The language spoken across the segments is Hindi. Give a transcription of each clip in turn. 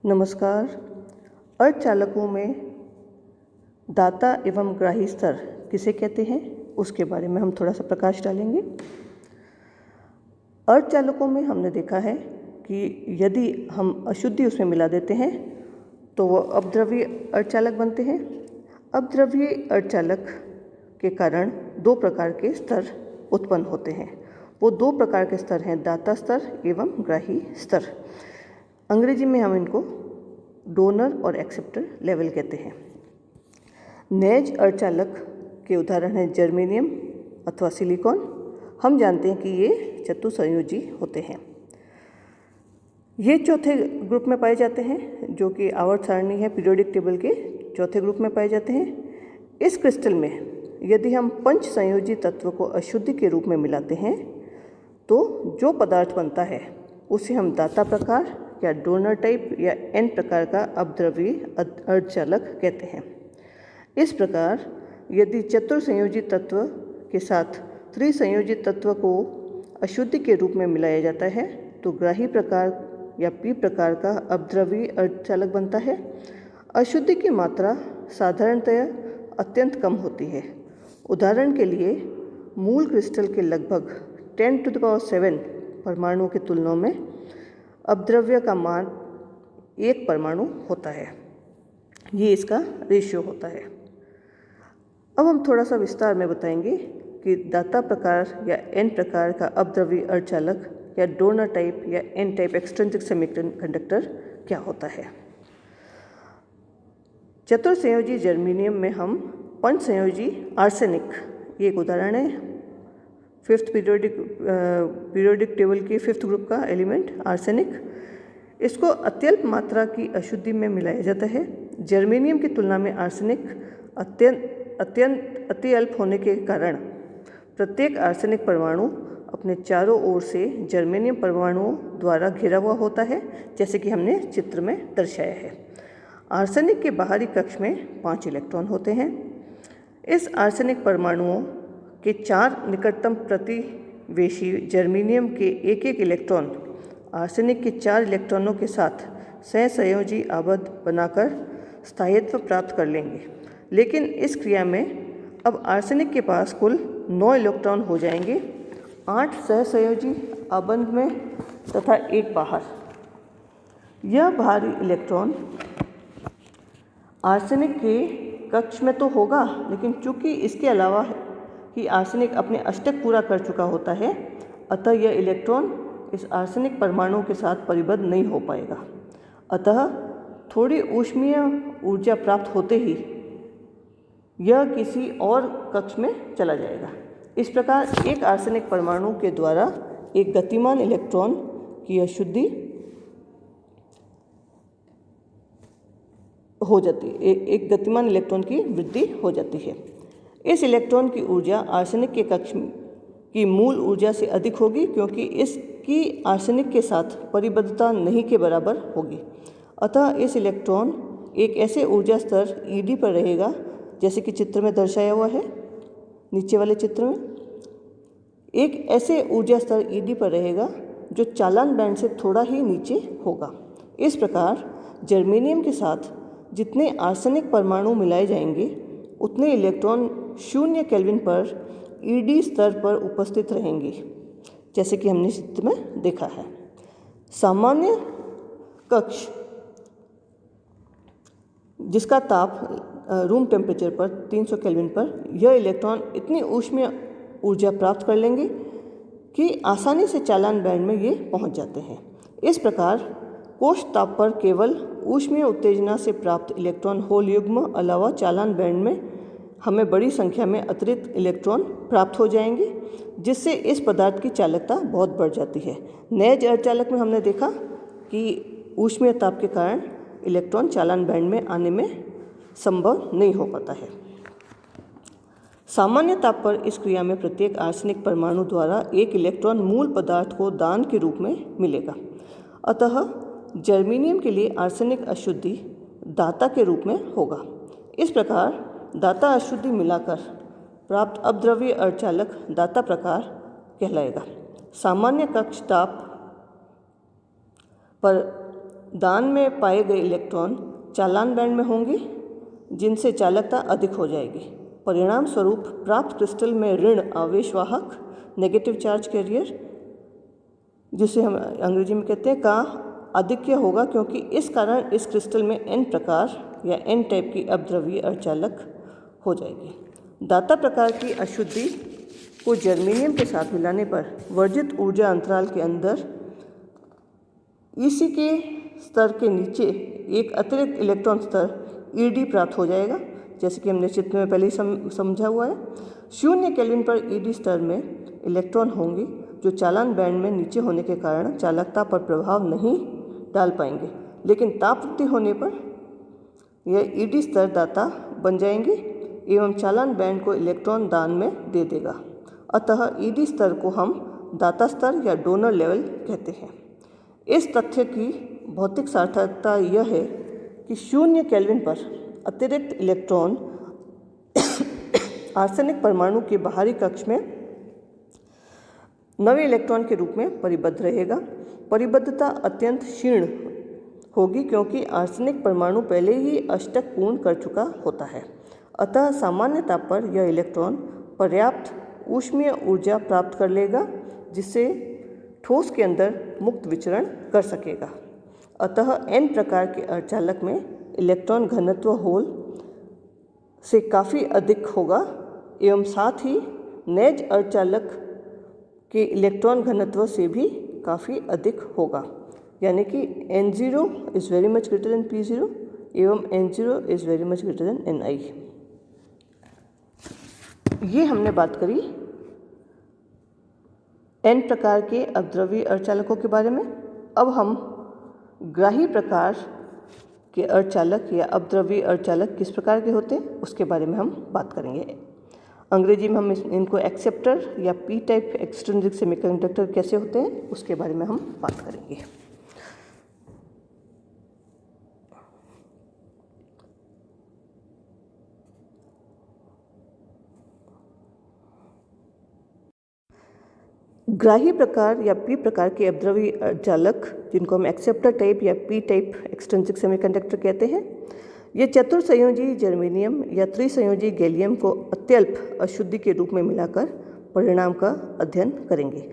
नमस्कार। अर्धचालकों में दाता एवं ग्राही स्तर किसे कहते हैं, उसके बारे में हम थोड़ा सा प्रकाश डालेंगे। अर्धचालकों में हमने देखा है कि यदि हम अशुद्धि उसमें मिला देते हैं तो वो अपद्रव्य अर्धचालक बनते हैं। अपद्रव्य अर्धचालक के कारण दो प्रकार के स्तर उत्पन्न होते हैं। वो दो प्रकार के स्तर हैं, दाता स्तर एवं ग्राही स्तर। अंग्रेजी में हम इनको डोनर और एक्सेप्टर लेवल कहते हैं। नेज अर्धचालक के उदाहरण हैं जर्मेनियम अथवा सिलिकॉन। हम जानते हैं कि ये चतुसंयोजी होते हैं। ये चौथे ग्रुप में पाए जाते हैं, जो कि आवर्त सारणी है पीरियोडिक टेबल के चौथे ग्रुप में पाए जाते हैं। इस क्रिस्टल में यदि हम पंच संयोजी तत्व को अशुद्धि के रूप में मिलाते हैं तो जो पदार्थ बनता है उसे हम दाता प्रकार या डोनर टाइप या एन प्रकार का अपद्रव्य अर्धचालक कहते हैं। इस प्रकार यदि चतुर्संयोजी तत्व के साथ त्रिसंयोजी तत्व को अशुद्धि के रूप में मिलाया जाता है तो ग्राही प्रकार या पी प्रकार का अपद्रव्य अर्धचालक बनता है। अशुद्धि की मात्रा साधारणतया अत्यंत कम होती है। उदाहरण के लिए मूल क्रिस्टल के लगभग 10⁷ परमाणुओं की तुलना में अपद्रव्य का मान 1 परमाणु होता है। ये इसका रेशियो होता है। अब हम थोड़ा सा विस्तार में बताएंगे कि दाता प्रकार या एन प्रकार का अपद्रव्य अर्धचालक या डोनर टाइप या एन टाइप एक्सट्रिंसिक सेमीकंडक्टर क्या होता है। चतुर्संयोजी जर्मेनियम में हम पंच संयोजी आर्सेनिक, ये एक उदाहरण है, फिफ्थ पीरियोडिक टेबल के 5th ग्रुप का एलिमेंट आर्सेनिक, इसको अत्यल्प मात्रा की अशुद्धि में मिलाया जाता है। जर्मेनियम की तुलना में आर्सेनिक अति अल्प होने के कारण प्रत्येक आर्सेनिक परमाणु अपने चारों ओर से जर्मेनियम परमाणुओं द्वारा घिरा हुआ होता है, जैसे कि हमने चित्र में दर्शाया है। आर्सेनिक के बाहरी कक्ष में 5 इलेक्ट्रॉन होते हैं। इस आर्सेनिक परमाणुओं के 4 निकटतम प्रतिवेशी जर्मेनियम के एक इलेक्ट्रॉन आर्सेनिक के 4 इलेक्ट्रॉनों के साथ सहसंयोजी आबद्ध बनाकर स्थायित्व प्राप्त कर लेंगे। लेकिन इस क्रिया में अब आर्सेनिक के पास कुल 9 इलेक्ट्रॉन हो जाएंगे, 8 सहसंयोजी आबंध में तथा 1 बाहर। यह बाहरी इलेक्ट्रॉन आर्सेनिक के कक्ष में तो होगा, लेकिन चूंकि इसके अलावा ही आर्सेनिक अपने अष्टक पूरा कर चुका होता है, अतः यह इलेक्ट्रॉन इस आर्सेनिक परमाणु के साथ परिबद्ध नहीं हो पाएगा। अतः थोड़ी ऊष्मीय ऊर्जा प्राप्त होते ही यह किसी और कक्ष में चला जाएगा। इस प्रकार एक आर्सेनिक परमाणु के द्वारा एक गतिमान इलेक्ट्रॉन की अशुद्धि हो जाती है, एक गतिमान इलेक्ट्रॉन की वृद्धि हो जाती है। इस इलेक्ट्रॉन की ऊर्जा आर्सेनिक के कक्ष की मूल ऊर्जा से अधिक होगी, क्योंकि इसकी आर्सेनिक के साथ परिबद्धता नहीं के बराबर होगी। अतः इस इलेक्ट्रॉन एक ऐसे ऊर्जा स्तर ईडी पर रहेगा, जैसे कि चित्र में दर्शाया हुआ है, नीचे वाले चित्र में एक ऐसे ऊर्जा स्तर ईडी पर रहेगा जो चालन बैंड से थोड़ा ही नीचे होगा। इस प्रकार जर्मेनियम के साथ जितने आर्सेनिक परमाणु मिलाए जाएंगे उतने इलेक्ट्रॉन 0 केल्विन पर ईडी स्तर पर उपस्थित रहेंगे, जैसे कि हमने चित्र में देखा है। सामान्य कक्ष जिसका ताप रूम टेम्परेचर पर 300 केल्विन पर, यह इलेक्ट्रॉन इतनी ऊष्मीय ऊर्जा प्राप्त कर लेंगे कि आसानी से चालन बैंड में ये पहुंच जाते हैं। इस प्रकार कोष्ठ ताप पर केवल ऊष्मीय उत्तेजना से प्राप्त इलेक्ट्रॉन होल युग्म अलावा चालन बैंड में हमें बड़ी संख्या में अतिरिक्त इलेक्ट्रॉन प्राप्त हो जाएंगे, जिससे इस पदार्थ की चालकता बहुत बढ़ जाती है। नेज अर्धचालक में हमने देखा कि ऊष्मीय ताप के कारण इलेक्ट्रॉन चालन बैंड में आने में संभव नहीं हो पाता है। सामान्य ताप पर इस क्रिया में प्रत्येक आर्सेनिक परमाणु द्वारा एक इलेक्ट्रॉन मूल पदार्थ को दान के रूप में मिलेगा। अतः जर्मेनियम के लिए आर्सेनिक अशुद्धि दाता के रूप में होगा। इस प्रकार दाता अशुद्धि मिलाकर प्राप्त अपद्रव्य अर्धचालक दाता प्रकार कहलाएगा। सामान्य कक्ष ताप पर दान में पाए गए इलेक्ट्रॉन चालन बैंड में होंगे, जिनसे चालकता अधिक हो जाएगी। परिणाम स्वरूप प्राप्त क्रिस्टल में ऋण आवेश वाहक नेगेटिव चार्ज कैरियर, जिसे हम अंग्रेजी में कहते हैं, का आधिक्य होगा, क्योंकि इस कारण इस क्रिस्टल में एन प्रकार या एन टाइप की अपद्रव्यीय अर्धचालक हो जाएगी। दाता प्रकार की अशुद्धि को जर्मेनियम के साथ मिलाने पर वर्जित ऊर्जा अंतराल के अंदर EC के स्तर के नीचे एक अतिरिक्त इलेक्ट्रॉन स्तर ED प्राप्त हो जाएगा, जैसे कि हमने चित्र में पहले ही समझा हुआ है। 0 केल्विन पर ED स्तर में इलेक्ट्रॉन होंगे जो चालन बैंड में नीचे होने के कारण चालकता पर प्रभाव नहीं डाल पाएंगे, लेकिन ताप वृद्धि होने पर यह ED स्तर दाता बन जाएंगे एवं चालन बैंड को इलेक्ट्रॉन दान में दे देगा। अतः ED स्तर को हम दाता स्तर या डोनर लेवल कहते हैं। इस तथ्य की भौतिक सार्थकता यह है कि 0 केल्विन पर अतिरिक्त इलेक्ट्रॉन आर्सेनिक परमाणु के बाहरी कक्ष में नवे इलेक्ट्रॉन के रूप में परिबद्ध रहेगा। परिबद्धता अत्यंत क्षीण होगी, क्योंकि आर्सेनिक परमाणु पहले ही अष्टक पूर्ण कर चुका होता है। अतः सामान्य ताप पर यह इलेक्ट्रॉन पर्याप्त ऊष्मीय ऊर्जा प्राप्त कर लेगा, जिससे ठोस के अंदर मुक्त विचरण कर सकेगा। अतः N प्रकार के अर्धचालक में इलेक्ट्रॉन घनत्व होल से काफ़ी अधिक होगा एवं साथ ही नेज अर्धचालक के इलेक्ट्रॉन घनत्व से भी काफ़ी अधिक होगा, यानी कि N0 is very much greater than P0 एवं N0 is very much greater than Ni। ये हमने बात करी N प्रकार के अपद्रव्यीय अर्धचालकों के बारे में। अब हम ग्राही प्रकार के अर्धचालक या अपद्रव्यीय अर्धचालक किस प्रकार के होते हैं उसके बारे में हम बात करेंगे। अंग्रेजी में हम इनको एक्सेप्टर या P टाइप एक्सट्रिंसिक सेमीकंडक्टर कैसे होते हैं उसके बारे में हम बात करेंगे। ग्राही प्रकार या P प्रकार के अपद्रव्यीय अर्धचालक, जिनको हम एक्सेप्टर टाइप या P टाइप एक्सट्रिंसिक सेमीकंडक्टर कहते हैं, ये चतुर्संयोजी जर्मेनियम या त्रिसंयोजी गैलियम को अत्यल्प अशुद्धि के रूप में मिलाकर परिणाम का अध्ययन करेंगे।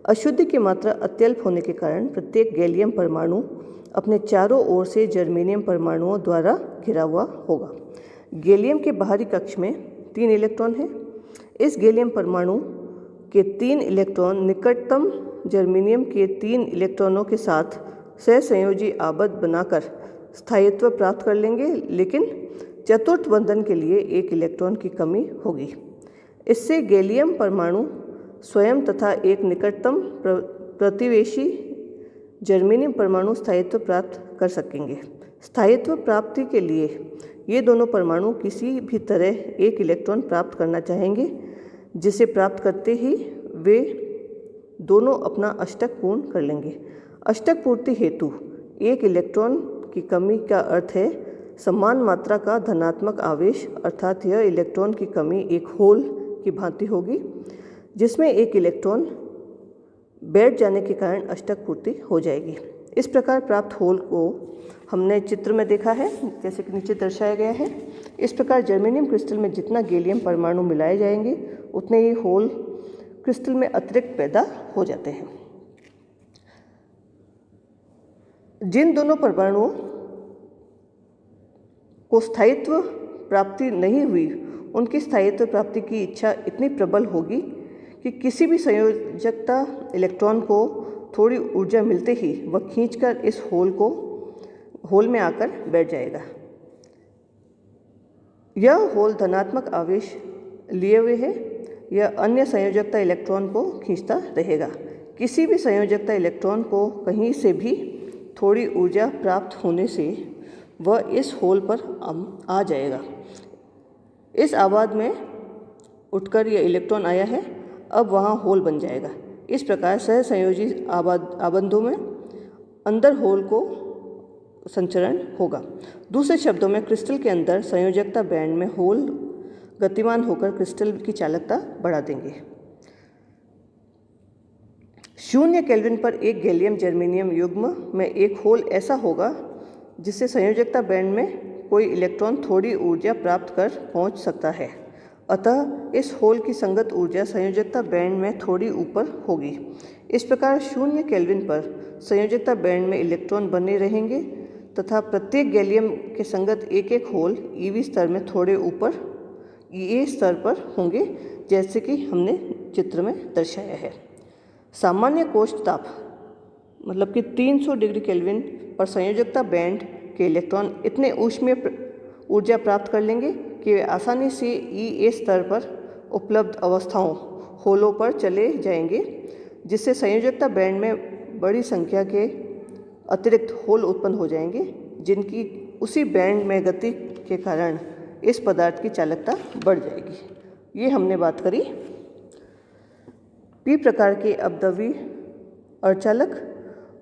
अशुद्धि की मात्रा अत्यल्प होने के कारण प्रत्येक गैलियम परमाणु अपने चारों ओर से जर्मेनियम परमाणुओं द्वारा घिरा हुआ होगा। गैलियम के बाहरी कक्ष में 3 इलेक्ट्रॉन हैं। इस गैलियम परमाणु के 3 इलेक्ट्रॉन निकटतम जर्मेनियम के 3 इलेक्ट्रॉनों के साथ सहसंयोजी आबद्ध बनाकर स्थायित्व प्राप्त कर लेंगे, लेकिन चतुर्थ बंधन के लिए 1 इलेक्ट्रॉन की कमी होगी। इससे गैलियम परमाणु स्वयं तथा एक निकटतम प्रतिवेशी जर्मेनियम परमाणु स्थायित्व प्राप्त कर सकेंगे। स्थायित्व प्राप्ति के लिए ये दोनों परमाणु किसी भी तरह 1 इलेक्ट्रॉन प्राप्त करना चाहेंगे, जिसे प्राप्त करते ही वे दोनों अपना अष्टक पूर्ण कर लेंगे। अष्टक पूर्ति हेतु 1 इलेक्ट्रॉन की कमी का अर्थ है समान मात्रा का धनात्मक आवेश, अर्थात यह इलेक्ट्रॉन की कमी एक होल की भांति होगी, जिसमें 1 इलेक्ट्रॉन बैठ जाने के कारण अष्टक पूर्ति हो जाएगी। इस प्रकार प्राप्त होल को हमने चित्र में देखा है, जैसे कि नीचे दर्शाया गया है। इस प्रकार जर्मेनियम क्रिस्टल में जितना गैलियम परमाणु मिलाए जाएंगे उतने ही होल क्रिस्टल में अतिरिक्त पैदा हो जाते हैं। जिन दोनों परमाणुओं को स्थायित्व प्राप्ति नहीं हुई, उनकी स्थायित्व प्राप्ति की इच्छा इतनी प्रबल होगी कि किसी भी संयोजकता इलेक्ट्रॉन को थोड़ी ऊर्जा मिलते ही वह खींचकर इस होल में आकर बैठ जाएगा। यह होल धनात्मक आवेश लिए हुए है, यह अन्य संयोजकता इलेक्ट्रॉन को खींचता रहेगा। किसी भी संयोजकता इलेक्ट्रॉन को कहीं से भी थोड़ी ऊर्जा प्राप्त होने से वह इस होल पर आ जाएगा। इस आबाद में उठकर यह इलेक्ट्रॉन आया है, अब वहाँ होल बन जाएगा। इस प्रकार सहसंयोजी आबंधों में अंदर होल को संचरण होगा। दूसरे शब्दों में क्रिस्टल के अंदर संयोजकता बैंड में होल गतिमान होकर क्रिस्टल की चालकता बढ़ा देंगे। 0 केल्विन पर एक गैलियम जर्मेनियम युग्म में एक होल ऐसा होगा जिससे संयोजकता बैंड में कोई इलेक्ट्रॉन थोड़ी ऊर्जा प्राप्त कर पहुंच सकता है। अतः इस होल की संगत ऊर्जा संयोजकता बैंड में थोड़ी ऊपर होगी। इस प्रकार 0 केल्विन पर संयोजकता बैंड में इलेक्ट्रॉन बने रहेंगे तथा प्रत्येक गैलियम के संगत एक एक होल ईवी स्तर में थोड़े ऊपर ईए स्तर पर होंगे, जैसे कि हमने चित्र में दर्शाया है। सामान्य कोष्ठ ताप मतलब कि 300 डिग्री केल्विन पर संयोजकता बैंड के इलेक्ट्रॉन इतने ऊष्मीय ऊर्जा प्राप्त कर लेंगे कि वे आसानी से ईए स्तर पर उपलब्ध अवस्थाओं होलों पर चले जाएंगे, जिससे संयोजकता बैंड में बड़ी संख्या के अतिरिक्त होल उत्पन्न हो जाएंगे, जिनकी उसी बैंड में गति के कारण इस पदार्थ की चालकता बढ़ जाएगी। ये हमने बात करी पी प्रकार के अपद्रव्य अर्धचालक।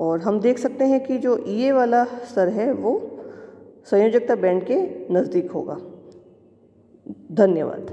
और हम देख सकते हैं कि जो ईए वाला स्तर है वो संयोजकता बैंड के नज़दीक होगा। धन्यवाद।